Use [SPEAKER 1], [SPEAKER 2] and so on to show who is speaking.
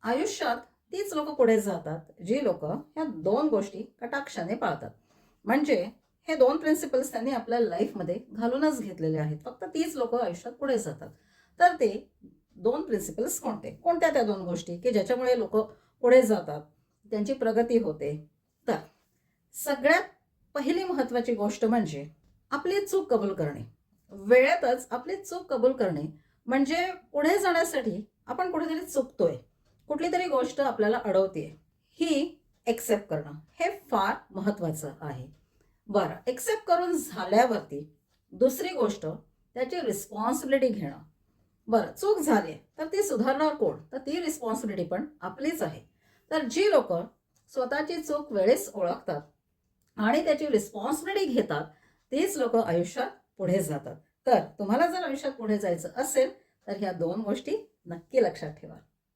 [SPEAKER 1] आयुष्यात तीच लोक पुढे जातात जी लोक ह्या दोन गोष्टी कटाक्षाने पाळतात. म्हणजे हे दोन प्रिन्सिपल्स त्यांनी आपल्या लाईफमध्ये घालूनच घेतलेले आहेत. फक्त तीच लोक आयुष्यात पुढे जातात. तर ते दोन प्रिन्सिपल्स कोणते, कोणत्या त्या दोन गोष्टी की ज्याच्यामुळे लोक पुढे जातात, त्यांची प्रगती होते? तर सगळ्यात पहिली महत्वाची गोष्ट म्हणजे आपली चूक कबूल करणे. वेळेतच आपली चूक कबूल करणे म्हणजे पुढे जाण्यासाठी आपण कुठेतरी चुकतोय, कुठली तरी गोष्ट आपल्याला अडवते, ही एक्सेप्ट करणं हे फार महत्वाचं आहे. बरं, एक्सेप्ट करून झाल्यावरती दुसरी गोष्ट त्याची रिस्पॉन्सिबिलिटी घेणं. बरं, चूक झाली तर ती सुधारणार कोण? तर ती रिस्पॉन्सिबिलिटी पण आपलीच आहे. तर जी लोक स्वतःची चूक वेळेस ओळखतात आणि त्याची रिस्पॉन्सिबिलिटी घेतात तीच लोक आयुष्यात पुढे जातात. तर तुम्हाला जर आयुष्यात पुढे जायचं असेल तर ह्या दोन गोष्टी नक्की लक्षात ठेवा.